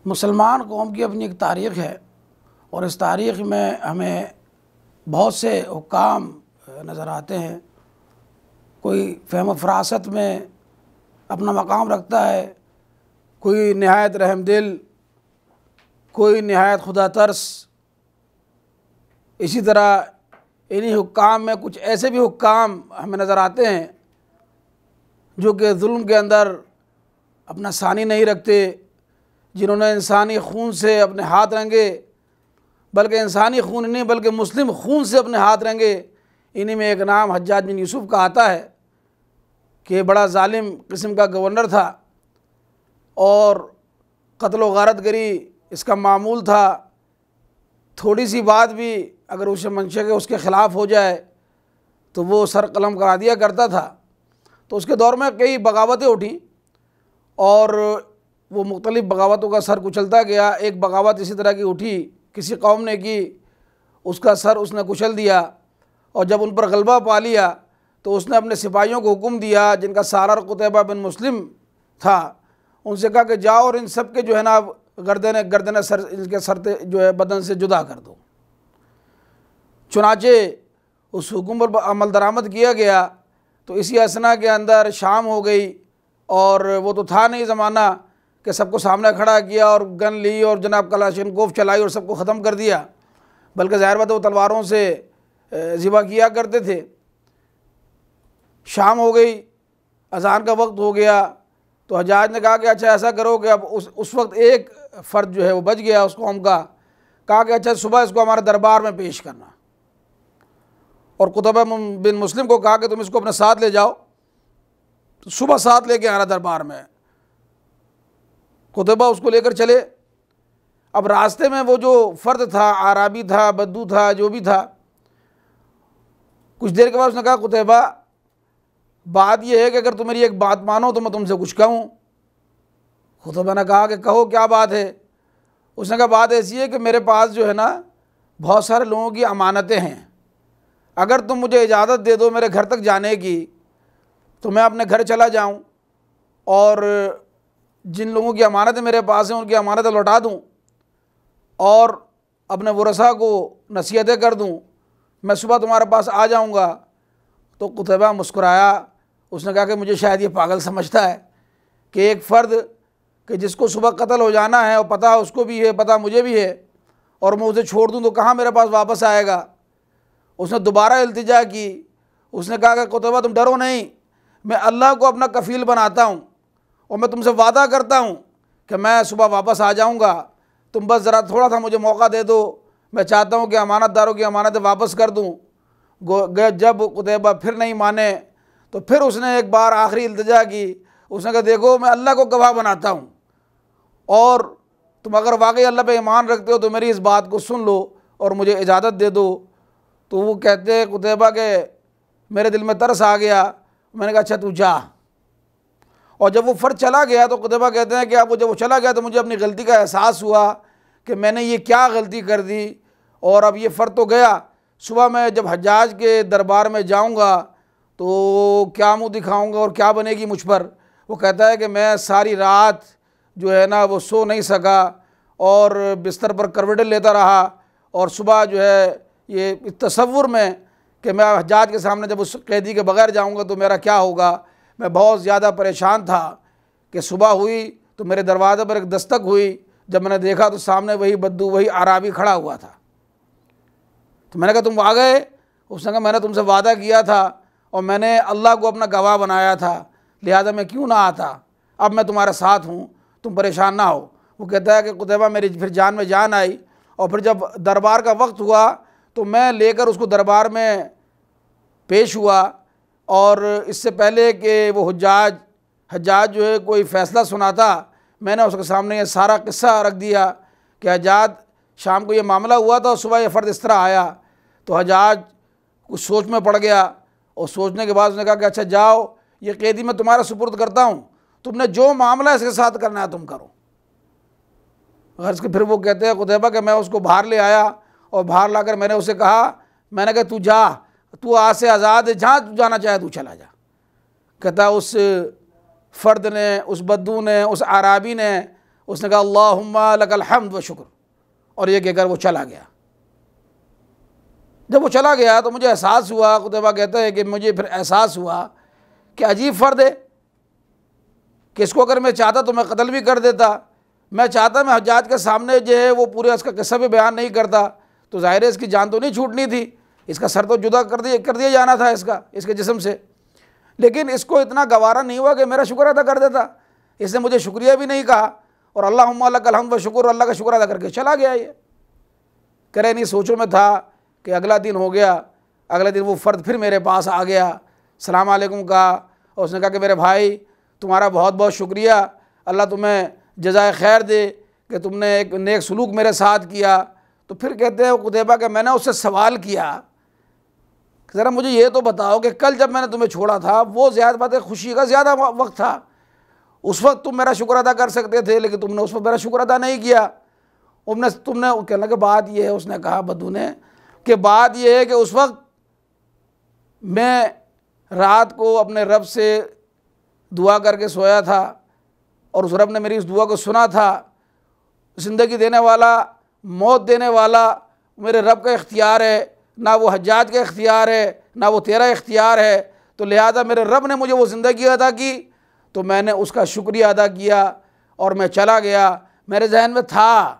مسلمان قوم کی اپنی ایک تاریخ ہے، اور اس تاریخ میں ہمیں بہت سے حکام نظر آتے ہیں۔ کوئی فہم و فراست میں اپنا مقام رکھتا ہے، کوئی نہایت رحم دل، کوئی نہایت خدا ترس۔ اسی طرح انہی حکام میں کچھ ایسے بھی حکام ہمیں نظر آتے ہیں جو کہ ظلم کے اندر اپنا ثانی نہیں رکھتے، جنہوں نے انسانی خون سے اپنے ہاتھ رنگے، بلکہ انسانی خون نہیں بلکہ مسلم خون سے اپنے ہاتھ رنگے۔ انہی میں ایک نام حجاج بن یوسف کا آتا ہے کہ بڑا ظالم قسم کا گورنر تھا، اور قتل و غارت گری اس کا معمول تھا۔ تھوڑی سی بات بھی اگر اسے منشا کے اس کے خلاف ہو جائے تو وہ سر قلم کرا دیا کرتا تھا۔ تو اس کے دور میں کئی بغاوتیں اٹھیں، اور وہ مختلف بغاوتوں کا سر کچلتا گیا۔ ایک بغاوت اسی طرح کی اٹھی، کسی قوم نے کی، اس کا سر اس نے کچل دیا، اور جب ان پر غلبہ پا لیا تو اس نے اپنے سپاہیوں کو حکم دیا، جن کا سالار قتیبہ بن مسلم تھا، ان سے کہا کہ جاؤ اور ان سب کے جو ہے نا گردنیں سر ان کے سر جو ہے بدن سے جدا کر دو۔ چنانچہ اس حکم پر عمل درآمد کیا گیا۔ تو اسی اثنا کے اندر شام ہو گئی، اور وہ تو تھا نہیں زمانہ کہ سب کو سامنے کھڑا کیا اور گن لی اور جناب کلاشنکوف چلائی اور سب کو ختم کر دیا، بلکہ ظاہر بات وہ تلواروں سے ذبح کیا کرتے تھے۔ شام ہو گئی، اذان کا وقت ہو گیا، تو حجاج نے کہا کہ اچھا ایسا کرو کہ اب اس وقت ایک فرد جو ہے وہ بچ گیا اس قوم کا، کہا کہ اچھا صبح اس کو ہمارے دربار میں پیش کرنا، اور قتیبہ بن مسلم کو کہا کہ تم اس کو اپنے ساتھ لے جاؤ، تو صبح ساتھ لے کے آنا دربار میں۔ قتیبہ اس کو لے کر چلے۔ اب راستے میں وہ جو فرد تھا، اعرابی تھا، بدو تھا، جو بھی تھا، کچھ دیر کے بعد اس نے کہا قتیبہ بات یہ ہے کہ اگر تم میری ایک بات مانو تو میں تم سے کچھ کہوں۔ قتیبہ نے کہا کہ کہو کیا بات ہے؟ اس نے کہا بات ایسی ہے کہ میرے پاس جو ہے نا بہت سارے لوگوں کی امانتیں ہیں، اگر تم مجھے اجازت دے دو میرے گھر تک جانے کی تو میں اپنے گھر چلا جاؤں، اور جن لوگوں کی امانتیں میرے پاس ہیں ان کی امانتیں لوٹا دوں، اور اپنے ورثاء کو نصیحتیں کر دوں، میں صبح تمہارے پاس آ جاؤں گا۔ تو قتیبہ مسکرایا، اس نے کہا کہ مجھے شاید یہ پاگل سمجھتا ہے کہ ایک فرد کہ جس کو صبح قتل ہو جانا ہے، اور پتہ اس کو بھی ہے، پتہ مجھے بھی ہے، اور میں اسے چھوڑ دوں تو کہاں میرے پاس واپس آئے گا۔ اس نے دوبارہ التجا کی، اس نے کہا کہ قتیبہ تم ڈرو نہیں، میں اللہ کو اپنا کفیل بناتا ہوں، اور میں تم سے وعدہ کرتا ہوں کہ میں صبح واپس آ جاؤں گا، تم بس ذرا تھوڑا سا مجھے موقع دے دو، میں چاہتا ہوں کہ امانت داروں کی امانتیں واپس کر دوں۔ جب قتیبہ پھر نہیں مانے تو پھر اس نے ایک بار آخری التجا کی، اس نے کہا دیکھو میں اللہ کو گواہ بناتا ہوں، اور تم اگر واقعی اللہ پہ ایمان رکھتے ہو تو میری اس بات کو سن لو اور مجھے اجازت دے دو۔ تو وہ کہتے قتیبہ کہ میرے دل میں ترس آ گیا، میں نے کہا اچھا تو جا۔ اور جب وہ فرد چلا گیا تو قتیبہ کہتے ہیں کہ اب جب وہ چلا گیا تو مجھے اپنی غلطی کا احساس ہوا کہ میں نے یہ کیا غلطی کر دی، اور اب یہ فرد تو گیا، صبح میں جب حجاج کے دربار میں جاؤں گا تو کیا منہ دکھاؤں گا اور کیا بنے گی مجھ پر۔ وہ کہتا ہے کہ میں ساری رات جو ہے نا وہ سو نہیں سکا، اور بستر پر کروٹیں لیتا رہا، اور صبح جو ہے یہ تصور میں کہ میں حجاج کے سامنے جب اس قیدی کے بغیر جاؤں گا تو میرا کیا ہوگا، میں بہت زیادہ پریشان تھا کہ صبح ہوئی تو میرے دروازے پر ایک دستک ہوئی، جب میں نے دیکھا تو سامنے وہی بدو، وہی اعرابی کھڑا ہوا تھا۔ تو میں نے کہا تم آ گئے؟ اس نے کہا میں نے تم سے وعدہ کیا تھا اور میں نے اللہ کو اپنا گواہ بنایا تھا، لہذا میں کیوں نہ آتا، اب میں تمہارے ساتھ ہوں، تم پریشان نہ ہو۔ وہ کہتا ہے کہ قتیبہ میری پھر جان میں جان آئی، اور پھر جب دربار کا وقت ہوا تو میں لے کر اس کو دربار میں پیش ہوا، اور اس سے پہلے کہ وہ حجاج جو ہے کوئی فیصلہ سناتا، میں نے اس کے سامنے یہ سارا قصہ رکھ دیا کہ حجاج شام کو یہ معاملہ ہوا تھا اور صبح یہ فرد اس طرح آیا۔ تو حجاج کچھ سوچ میں پڑ گیا، اور سوچنے کے بعد اس نے کہا کہ اچھا جاؤ، یہ قیدی میں تمہارا سپرد کرتا ہوں، تم نے جو معاملہ اس کے ساتھ کرنا ہے تم کرو۔ غرض کہ پھر وہ کہتے ہیں قتیبہ کہ میں اس کو باہر لے آیا، اور باہر لا کر میں نے اسے کہا، میں نے کہا تو جا، تو آج سے آزاد ہے، جہاں تو جانا چاہے تو چلا جا۔ کہتا اس فرد نے، اس بدو نے، اس اعرابی نے اس نے کہا اللہم لک الحمد و شکر، اور یہ کہہ کر وہ چلا گیا۔ جب وہ چلا گیا تو مجھے احساس ہوا، قتیبہ کہتا ہے کہ مجھے پھر احساس ہوا کہ عجیب فرد ہے کہ اس کو اگر میں چاہتا تو میں قتل بھی کر دیتا، میں چاہتا میں حجاج کے سامنے جو ہے وہ پورے اس کا قصہ بھی بیان نہیں کرتا تو ظاہر ہے اس کی جان تو نہیں چھوٹنی تھی، اس کا سر تو جدا کر دیا جانا تھا اس کے جسم سے، لیکن اس کو اتنا گوارا نہیں ہوا کہ میرا شکر ادا کر دیتا، اس نے مجھے شکریہ بھی نہیں کہا، اور اللہم لک الحمد و شکر، اللہ کا شکر ادا کر کے چلا گیا۔ یہ کرے نہیں سوچوں میں تھا کہ اگلا دن ہو گیا، اگلے دن وہ فرد پھر میرے پاس آ گیا، السلام علیکم کہا، اور اس نے کہا کہ میرے بھائی تمہارا بہت بہت شکریہ، اللہ تمہیں جزائے خیر دے کہ تم نے ایک نیک سلوک میرے ساتھ کیا۔ تو پھر کہتے ہیں قتیبہ کہ میں نے اس سے سوال کیا کہ ذرا مجھے یہ تو بتاؤ کہ کل جب میں نے تمہیں چھوڑا تھا وہ زیادہ بات ہے خوشی کا زیادہ وقت تھا، اس وقت تم میرا شکر ادا کر سکتے تھے لیکن تم نے اس وقت میرا شکر ادا نہیں کیا۔ تم نے کہنے لگا بات یہ ہے، اس نے کہا بدو نے کہ بات یہ ہے کہ اس وقت میں رات کو اپنے رب سے دعا کر کے سویا تھا اور اس رب نے میری اس دعا کو سنا تھا، زندگی دینے والا موت دینے والا میرے رب کا اختیار ہے، نہ وہ حجاج کا اختیار ہے نہ وہ تیرا اختیار ہے، تو لہذا میرے رب نے مجھے وہ زندگی عطا کی تو میں نے اس کا شکریہ ادا کیا اور میں چلا گیا۔ میرے ذہن میں تھا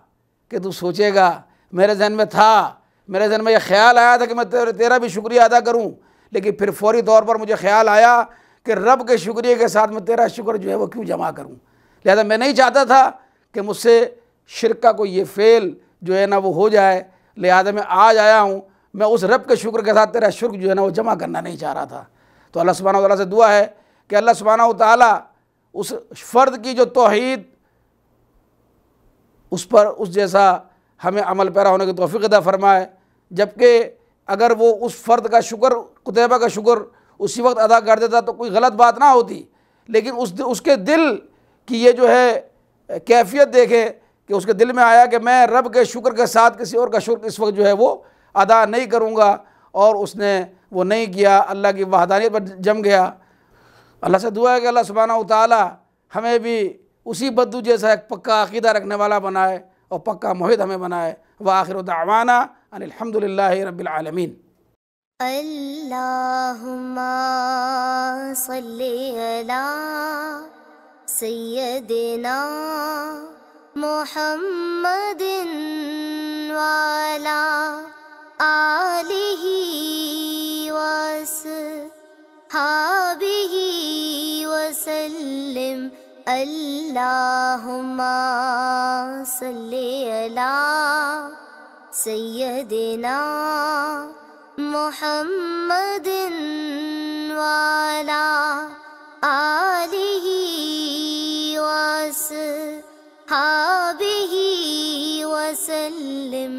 کہ تو سوچے گا، میرے ذہن میں یہ خیال آیا تھا کہ میں تیرا بھی شکریہ ادا کروں، لیکن پھر فوری طور پر مجھے خیال آیا کہ رب کے شکریہ کے ساتھ میں تیرا شکر جو ہے وہ کیوں جمع کروں، لہذا میں نہیں چاہتا تھا کہ مجھ سے شرک کا کوئی یہ فعل جو ہے نا وہ ہو جائے، لہذا میں آج آیا ہوں، میں اس رب کے شکر کے ساتھ تیرا شکر جو ہے نا وہ جمع کرنا نہیں چاہ رہا تھا۔ تو اللہ سبحانہ وتعالیٰ سے دعا ہے کہ اللہ سبحانہ وتعالیٰ اس فرد کی جو توحید اس پر اس جیسا ہمیں عمل پیرا ہونے کی توفیق عطا فرمائے، جبکہ اگر وہ اس فرد کا شکر قتیبہ کا شکر اسی وقت ادا کر دیتا تو کوئی غلط بات نہ ہوتی، لیکن اس کے دل کی یہ جو ہے کیفیت دیکھے کہ اس کے دل میں آیا کہ میں رب کے شکر کے ساتھ کسی اور کا شکر اس وقت جو ہے وہ ادا نہیں کروں گا، اور اس نے وہ نہیں کیا، اللہ کی وحدانیت پر جم گیا۔ اللہ سے دعا ہے کہ اللہ سبحانہ وتعالی ہمیں بھی اسی بدو جیسا ایک پکا عقیدہ رکھنے والا بنائے اور پکا موحد ہمیں بنائے۔ وآخر دعوانا ان الحمد للہ رب العالمین۔ اللہم صلی علی سیدنا محمد وعلی آلہ وصحبہ وسلم۔ اللہم صلی علی سیدنا محمد وعلی آلہ وصحبہ وسلم۔